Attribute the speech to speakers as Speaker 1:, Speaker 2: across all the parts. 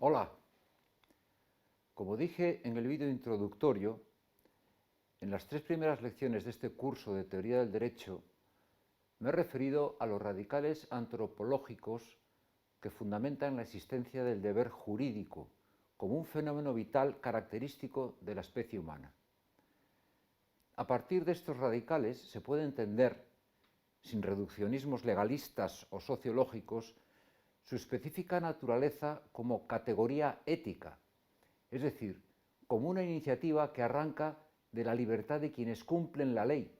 Speaker 1: Hola, como dije en el vídeo introductorio, en las 3 primeras lecciones de este curso de Teoría del Derecho me he referido a los radicales antropológicos que fundamentan la existencia del deber jurídico como un fenómeno vital característico de la especie humana. A partir de estos radicales se puede entender, sin reduccionismos legalistas o sociológicos, su específica naturaleza como categoría ética, es decir, como una iniciativa que arranca de la libertad de quienes cumplen la ley,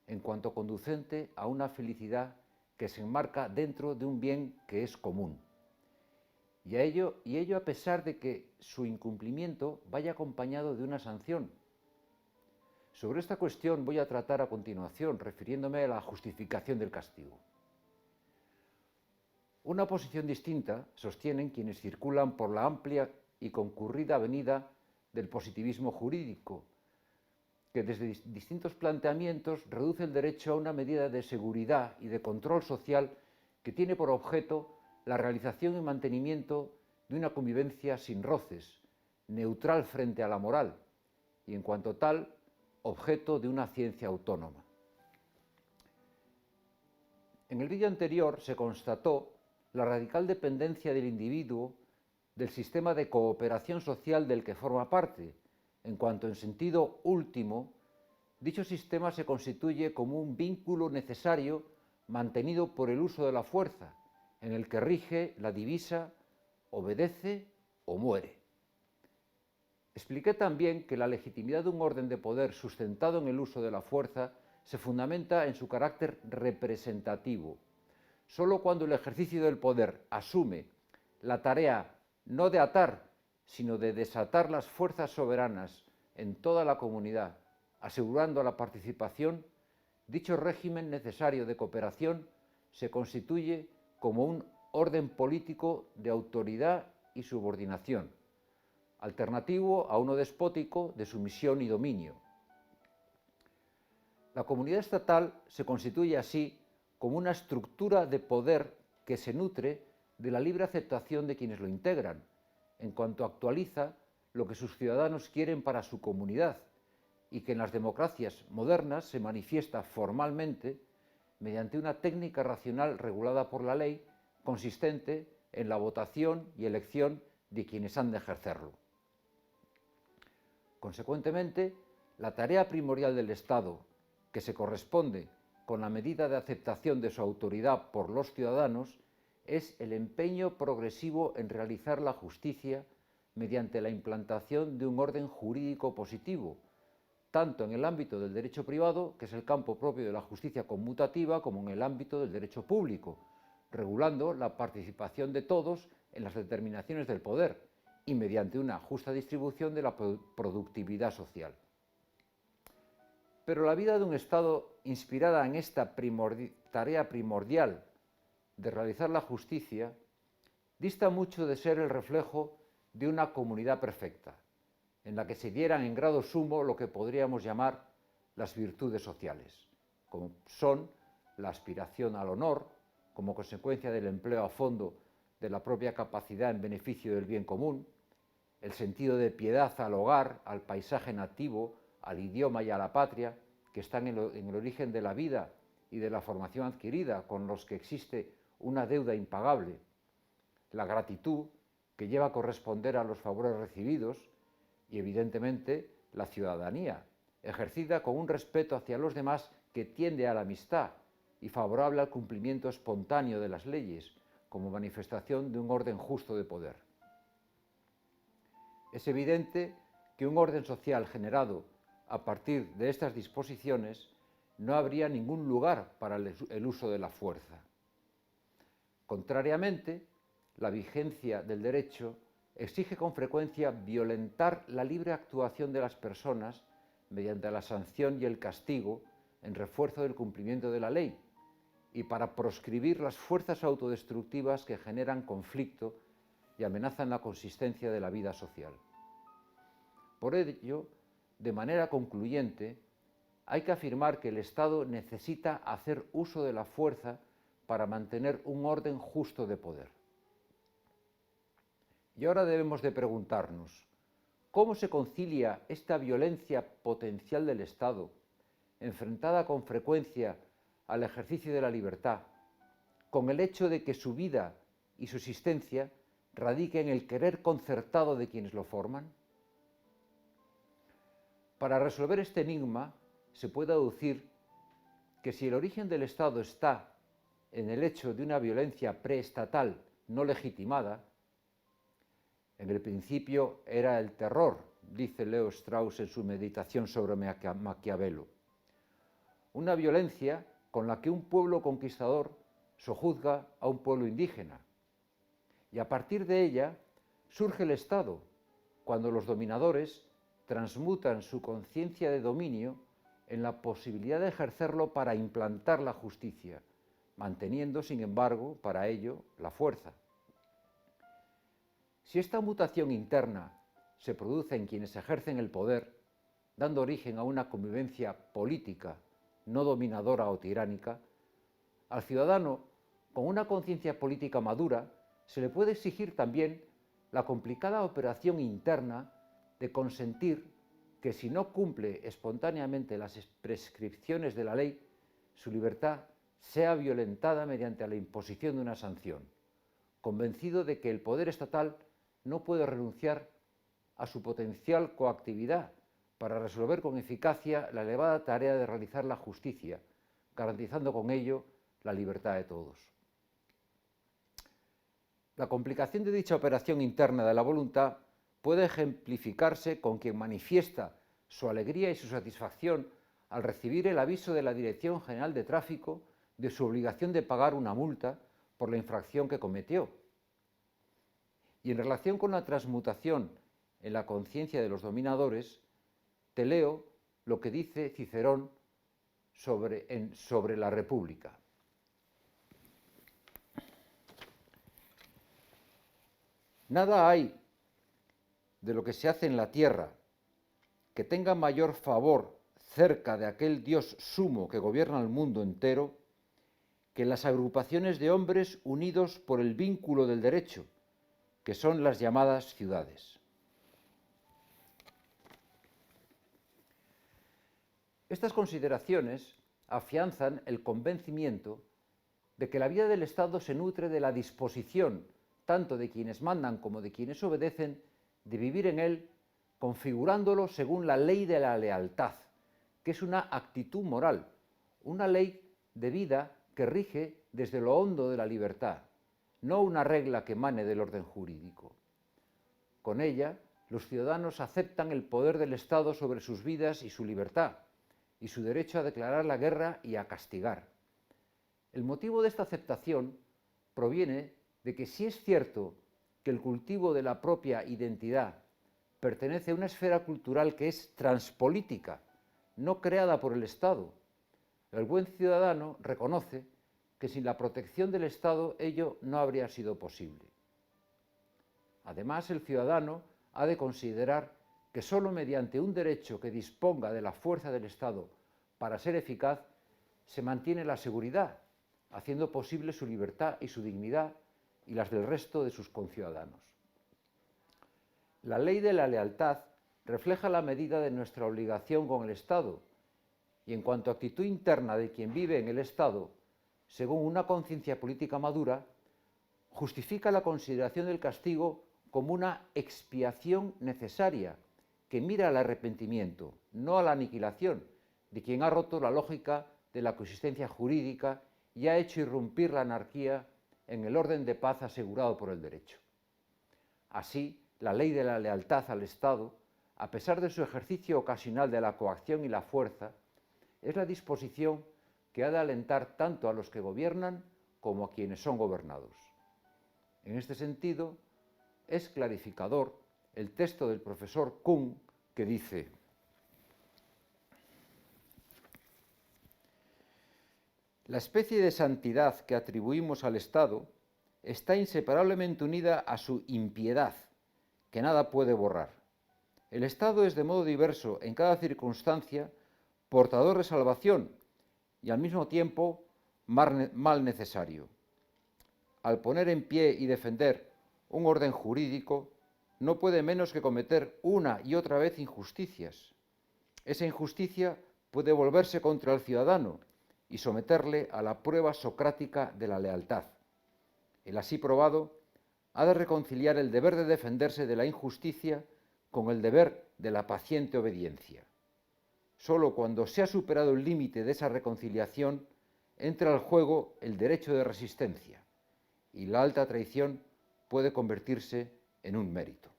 Speaker 1: en cuanto conducente a una felicidad que se enmarca dentro de un bien que es común. Y ello a pesar de que su incumplimiento vaya acompañado de una sanción. Sobre esta cuestión voy a tratar a continuación, refiriéndome a la justificación del castigo. Una posición distinta sostienen quienes circulan por la amplia y concurrida avenida del positivismo jurídico, que desde distintos planteamientos reduce el derecho a una medida de seguridad y de control social que tiene por objeto la realización y mantenimiento de una convivencia sin roces, neutral frente a la moral y, en cuanto tal, objeto de una ciencia autónoma. En el vídeo anterior se constató la radical dependencia del individuo del sistema de cooperación social del que forma parte, en cuanto en sentido último, dicho sistema se constituye como un vínculo necesario mantenido por el uso de la fuerza, en el que rige la divisa obedece o muere. Expliqué también que la legitimidad de un orden de poder sustentado en el uso de la fuerza se fundamenta en su carácter representativo. Solo cuando el ejercicio del poder asume la tarea no de atar, sino de desatar las fuerzas soberanas en toda la comunidad, asegurando la participación, dicho régimen necesario de cooperación se constituye como un orden político de autoridad y subordinación, alternativo a uno despótico de sumisión y dominio. La comunidad estatal se constituye así como una estructura de poder que se nutre de la libre aceptación de quienes lo integran, en cuanto actualiza lo que sus ciudadanos quieren para su comunidad y que en las democracias modernas se manifiesta formalmente mediante una técnica racional regulada por la ley consistente en la votación y elección de quienes han de ejercerlo. Consecuentemente, la tarea primordial del Estado, que se corresponde con la medida de aceptación de su autoridad por los ciudadanos, es el empeño progresivo en realizar la justicia mediante la implantación de un orden jurídico positivo, tanto en el ámbito del derecho privado, que es el campo propio de la justicia conmutativa, como en el ámbito del derecho público, regulando la participación de todos en las determinaciones del poder y mediante una justa distribución de la productividad social. Pero la vida de un Estado inspirada en esta tarea primordial de realizar la justicia dista mucho de ser el reflejo de una comunidad perfecta, en la que se dieran en grado sumo lo que podríamos llamar las virtudes sociales, como son la aspiración al honor, como consecuencia del empleo a fondo de la propia capacidad en beneficio del bien común, el sentido de piedad al hogar, al paisaje nativo, al idioma y a la patria, que están en el origen de la vida y de la formación adquirida, con los que existe una deuda impagable, la gratitud, que lleva a corresponder a los favores recibidos, y evidentemente la ciudadanía, ejercida con un respeto hacia los demás que tiende a la amistad y favorable al cumplimiento espontáneo de las leyes, como manifestación de un orden justo de poder. Es evidente que un orden social generado a partir de estas disposiciones no habría ningún lugar para el uso de la fuerza. Contrariamente, la vigencia del derecho exige con frecuencia violentar la libre actuación de las personas mediante la sanción y el castigo en refuerzo del cumplimiento de la ley y para proscribir las fuerzas autodestructivas que generan conflicto y amenazan la consistencia de la vida social. Por ello, de manera concluyente, hay que afirmar que el Estado necesita hacer uso de la fuerza para mantener un orden justo de poder. Y ahora debemos de preguntarnos, ¿cómo se concilia esta violencia potencial del Estado, enfrentada con frecuencia al ejercicio de la libertad, con el hecho de que su vida y su existencia radique en el querer concertado de quienes lo forman? Para resolver este enigma se puede aducir que si el origen del Estado está en el hecho de una violencia preestatal no legitimada, en el principio era el terror, dice Leo Strauss en su meditación sobre Maquiavelo, una violencia con la que un pueblo conquistador sojuzga a un pueblo indígena. Y a partir de ella surge el Estado, cuando los dominadores transmutan su conciencia de dominio en la posibilidad de ejercerlo para implantar la justicia, manteniendo, sin embargo, para ello la fuerza. Si esta mutación interna se produce en quienes ejercen el poder, dando origen a una convivencia política no dominadora o tiránica, al ciudadano, con una conciencia política madura, se le puede exigir también la complicada operación interna de consentir que si no cumple espontáneamente las prescripciones de la ley, su libertad sea violentada mediante la imposición de una sanción, convencido de que el poder estatal no puede renunciar a su potencial coactividad para resolver con eficacia la elevada tarea de realizar la justicia, garantizando con ello la libertad de todos. La complicación de dicha operación interna de la voluntad puede ejemplificarse con quien manifiesta su alegría y su satisfacción al recibir el aviso de la Dirección General de Tráfico de su obligación de pagar una multa por la infracción que cometió. Y en relación con la transmutación en la conciencia de los dominadores, te leo lo que dice Cicerón sobre la República. Nada hay de lo que se hace en la tierra que tenga mayor favor cerca de aquel Dios sumo que gobierna el mundo entero que las agrupaciones de hombres unidos por el vínculo del derecho, que son las llamadas ciudades. Estas consideraciones afianzan el convencimiento de que la vida del Estado se nutre de la disposición, tanto de quienes mandan como de quienes obedecen, de vivir en él, configurándolo según la ley de la lealtad, que es una actitud moral, una ley de vida que rige desde lo hondo de la libertad, no una regla que emane del orden jurídico. Con ella, los ciudadanos aceptan el poder del Estado sobre sus vidas y su libertad, y su derecho a declarar la guerra y a castigar. El motivo de esta aceptación proviene de que si es cierto que el cultivo de la propia identidad pertenece a una esfera cultural que es transpolítica, no creada por el Estado, el buen ciudadano reconoce que sin la protección del Estado ello no habría sido posible. Además, el ciudadano ha de considerar que sólo mediante un derecho que disponga de la fuerza del Estado para ser eficaz se mantiene la seguridad, haciendo posible su libertad y su dignidad y las del resto de sus conciudadanos. La ley de la lealtad refleja la medida de nuestra obligación con el Estado y en cuanto a actitud interna de quien vive en el Estado, según una conciencia política madura, justifica la consideración del castigo como una expiación necesaria que mira al arrepentimiento, no a la aniquilación, de quien ha roto la lógica de la coexistencia jurídica y ha hecho irrumpir la anarquía en el orden de paz asegurado por el derecho. Así, la ley de la lealtad al Estado, a pesar de su ejercicio ocasional de la coacción y la fuerza, es la disposición que ha de alentar tanto a los que gobiernan como a quienes son gobernados. En este sentido, es clarificador el texto del profesor Kuhn que dice: la especie de santidad que atribuimos al Estado está inseparablemente unida a su impiedad, que nada puede borrar. El Estado es de modo diverso en cada circunstancia portador de salvación y al mismo tiempo mal necesario. Al poner en pie y defender un orden jurídico, no puede menos que cometer una y otra vez injusticias. Esa injusticia puede volverse contra el ciudadano y someterle a la prueba socrática de la lealtad. El así probado ha de reconciliar el deber de defenderse de la injusticia con el deber de la paciente obediencia. Solo cuando se ha superado el límite de esa reconciliación entra al juego el derecho de resistencia y la alta traición puede convertirse en un mérito.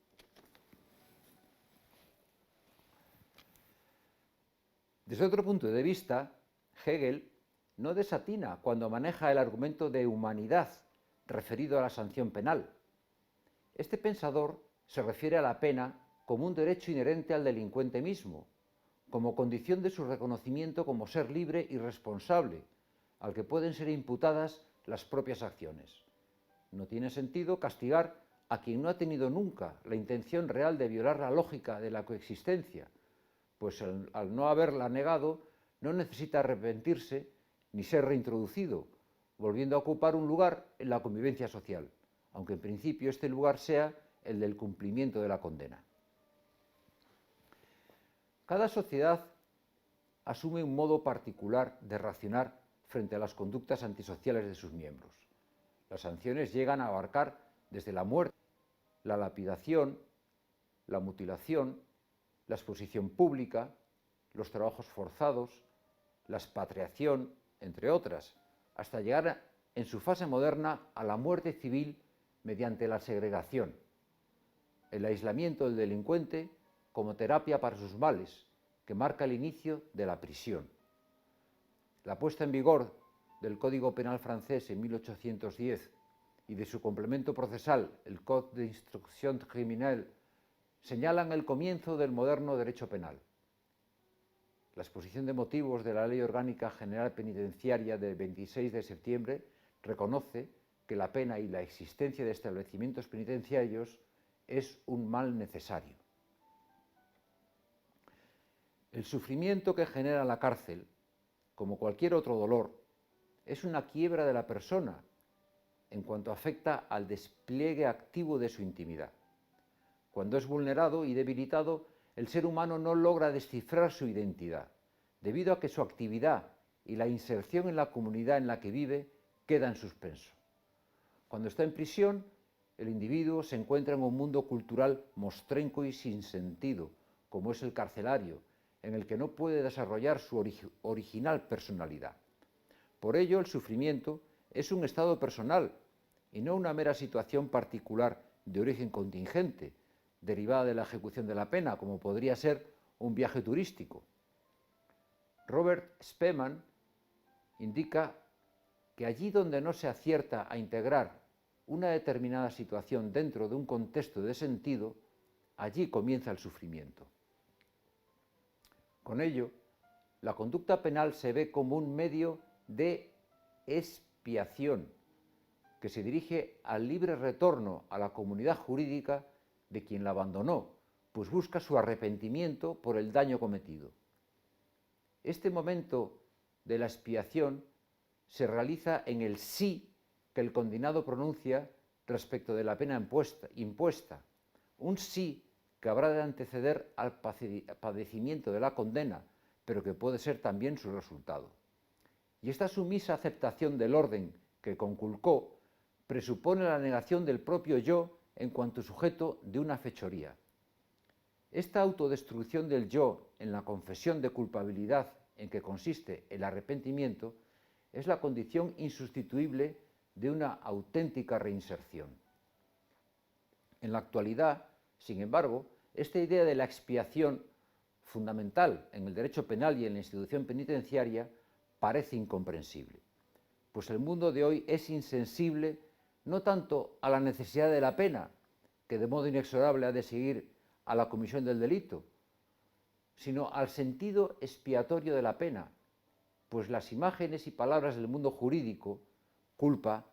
Speaker 1: Desde otro punto de vista, Hegel no desatina cuando maneja el argumento de humanidad referido a la sanción penal. Este pensador se refiere a la pena como un derecho inherente al delincuente mismo, como condición de su reconocimiento como ser libre y responsable, al que pueden ser imputadas las propias acciones. No tiene sentido castigar a quien no ha tenido nunca la intención real de violar la lógica de la coexistencia, pues al no haberla negado no necesita arrepentirse ni ser reintroducido, volviendo a ocupar un lugar en la convivencia social, aunque en principio este lugar sea el del cumplimiento de la condena. Cada sociedad asume un modo particular de racionar frente a las conductas antisociales de sus miembros. Las sanciones llegan a abarcar desde la muerte, la lapidación, la mutilación, la exposición pública, los trabajos forzados, la expatriación, entre otras, hasta llegar en su fase moderna a la muerte civil mediante la segregación, el aislamiento del delincuente como terapia para sus males, que marca el inicio de la prisión. La puesta en vigor del Código Penal francés en 1810 y de su complemento procesal, el Code d'instruction criminelle, señalan el comienzo del moderno derecho penal. La exposición de motivos de la Ley Orgánica General Penitenciaria del 26 de septiembre reconoce que la pena y la existencia de establecimientos penitenciarios es un mal necesario. El sufrimiento que genera la cárcel, como cualquier otro dolor, es una quiebra de la persona en cuanto afecta al despliegue activo de su intimidad. Cuando es vulnerado y debilitado, el ser humano no logra descifrar su identidad, debido a que su actividad y la inserción en la comunidad en la que vive queda en suspenso. Cuando está en prisión, el individuo se encuentra en un mundo cultural mostrenco y sin sentido, como es el carcelario, en el que no puede desarrollar su original personalidad. Por ello, el sufrimiento es un estado personal y no una mera situación particular de origen contingente, derivada de la ejecución de la pena, como podría ser un viaje turístico. Robert Spemann indica que allí donde no se acierta a integrar una determinada situación dentro de un contexto de sentido, allí comienza el sufrimiento. Con ello, la conducta penal se ve como un medio de expiación que se dirige al libre retorno a la comunidad jurídica de quien la abandonó, pues busca su arrepentimiento por el daño cometido. Este momento de la expiación se realiza en el sí que el condenado pronuncia respecto de la pena impuesta, un sí que habrá de anteceder al padecimiento de la condena, pero que puede ser también su resultado. Y esta sumisa aceptación del orden que conculcó presupone la negación del propio yo en cuanto sujeto de una fechoría. Esta autodestrucción del yo en la confesión de culpabilidad en que consiste el arrepentimiento es la condición insustituible de una auténtica reinserción. En la actualidad, sin embargo, esta idea de la expiación, fundamental en el derecho penal y en la institución penitenciaria, parece incomprensible, pues el mundo de hoy es insensible no tanto a la necesidad de la pena, que de modo inexorable ha de seguir a la comisión del delito, sino al sentido expiatorio de la pena, pues las imágenes y palabras del mundo jurídico, culpa,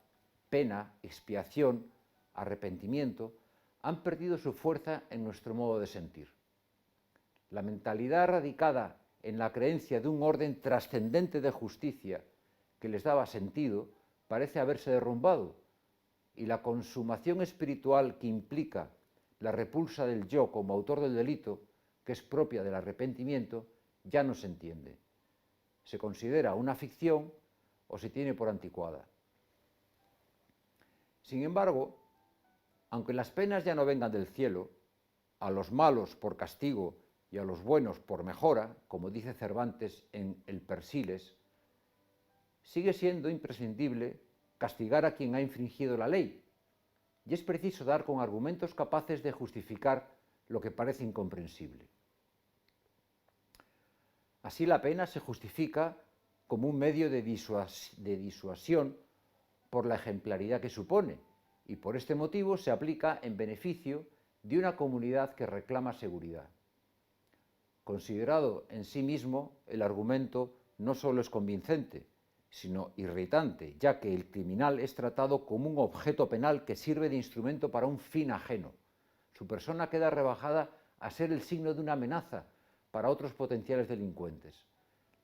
Speaker 1: pena, expiación, arrepentimiento, han perdido su fuerza en nuestro modo de sentir. La mentalidad radicada en la creencia de un orden trascendente de justicia que les daba sentido parece haberse derrumbado, y la consumación espiritual que implica la repulsa del yo como autor del delito, que es propia del arrepentimiento, ya no se entiende. Se considera una ficción o se tiene por anticuada. Sin embargo, aunque las penas ya no vengan del cielo, a los malos por castigo y a los buenos por mejora, como dice Cervantes en El Persiles, sigue siendo imprescindible castigar a quien ha infringido la ley, y es preciso dar con argumentos capaces de justificar lo que parece incomprensible. Así la pena se justifica como un medio de disuasión por la ejemplaridad que supone, y por este motivo se aplica en beneficio de una comunidad que reclama seguridad. Considerado en sí mismo, el argumento no solo es convincente, sino irritante, ya que el criminal es tratado como un objeto penal que sirve de instrumento para un fin ajeno. Su persona queda rebajada a ser el signo de una amenaza para otros potenciales delincuentes.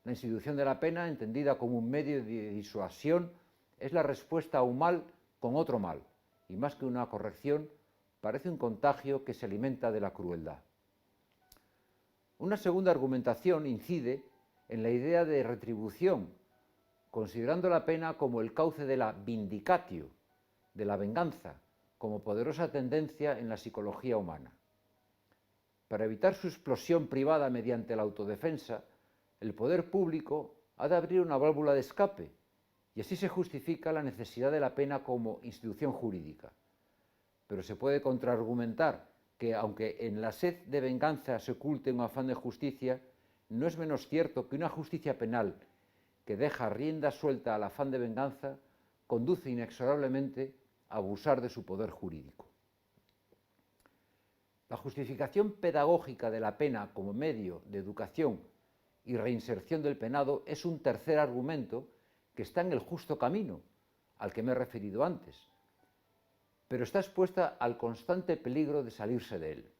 Speaker 1: La institución de la pena, entendida como un medio de disuasión, es la respuesta a un mal con otro mal, y más que una corrección, parece un contagio que se alimenta de la crueldad. Una segunda argumentación incide en la idea de retribución, considerando la pena como el cauce de la vindicatio, de la venganza, como poderosa tendencia en la psicología humana. Para evitar su explosión privada mediante la autodefensa, el poder público ha de abrir una válvula de escape, y así se justifica la necesidad de la pena como institución jurídica. Pero se puede contraargumentar que, aunque en la sed de venganza se oculte un afán de justicia, no es menos cierto que una justicia penal que deja rienda suelta al afán de venganza conduce inexorablemente a abusar de su poder jurídico. La justificación pedagógica de la pena como medio de educación y reinserción del penado es un tercer argumento que está en el justo camino, al que me he referido antes, pero está expuesta al constante peligro de salirse de él.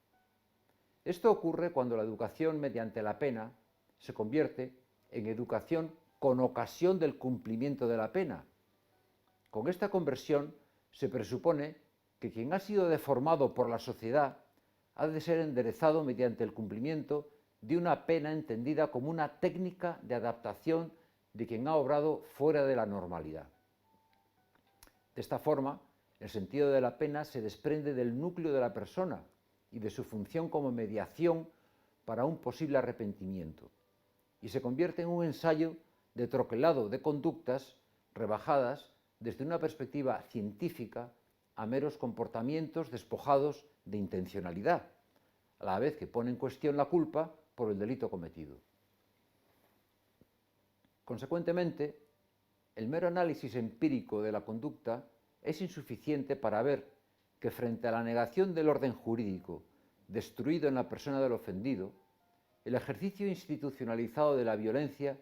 Speaker 1: Esto ocurre cuando la educación mediante la pena se convierte en educación con ocasión del cumplimiento de la pena. Con esta conversión se presupone que quien ha sido deformado por la sociedad ha de ser enderezado mediante el cumplimiento de una pena entendida como una técnica de adaptación de quien ha obrado fuera de la normalidad. De esta forma, el sentido de la pena se desprende del núcleo de la persona y de su función como mediación para un posible arrepentimiento, y se convierte en un ensayo de troquelado de conductas rebajadas desde una perspectiva científica a meros comportamientos despojados de intencionalidad, a la vez que pone en cuestión la culpa por el delito cometido. Consecuentemente, el mero análisis empírico de la conducta es insuficiente para ver que frente a la negación del orden jurídico destruido en la persona del ofendido, el ejercicio institucionalizado de la violencia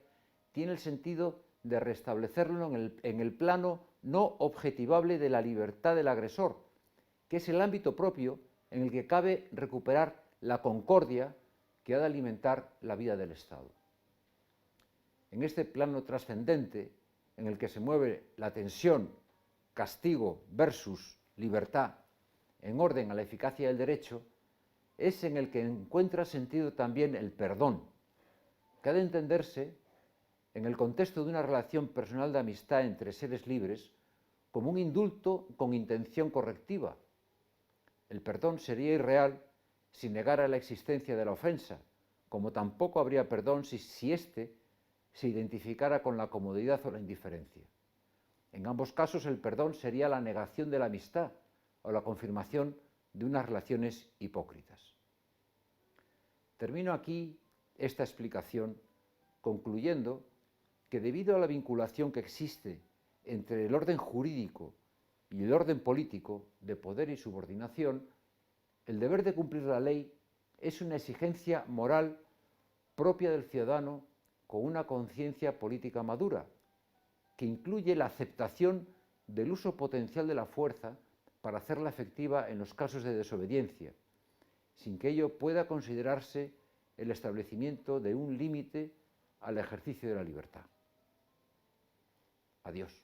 Speaker 1: tiene el sentido de restablecerlo en el plano no objetivable de la libertad del agresor, que es el ámbito propio en el que cabe recuperar la concordia que ha de alimentar la vida del Estado. En este plano trascendente, en el que se mueve la tensión castigo versus libertad en orden a la eficacia del derecho, es en el que encuentra sentido también el perdón, que ha de entenderse en el contexto de una relación personal de amistad entre seres libres como un indulto con intención correctiva. El perdón sería irreal si negara la existencia de la ofensa, como tampoco habría perdón si éste se identificara con la comodidad o la indiferencia. En ambos casos, el perdón sería la negación de la amistad o la confirmación de unas relaciones hipócritas. Termino aquí esta explicación concluyendo que debido a la vinculación que existe entre el orden jurídico y el orden político de poder y subordinación, el deber de cumplir la ley es una exigencia moral propia del ciudadano con una conciencia política madura, que incluye la aceptación del uso potencial de la fuerza para hacerla efectiva en los casos de desobediencia, sin que ello pueda considerarse el establecimiento de un límite al ejercicio de la libertad. Adiós.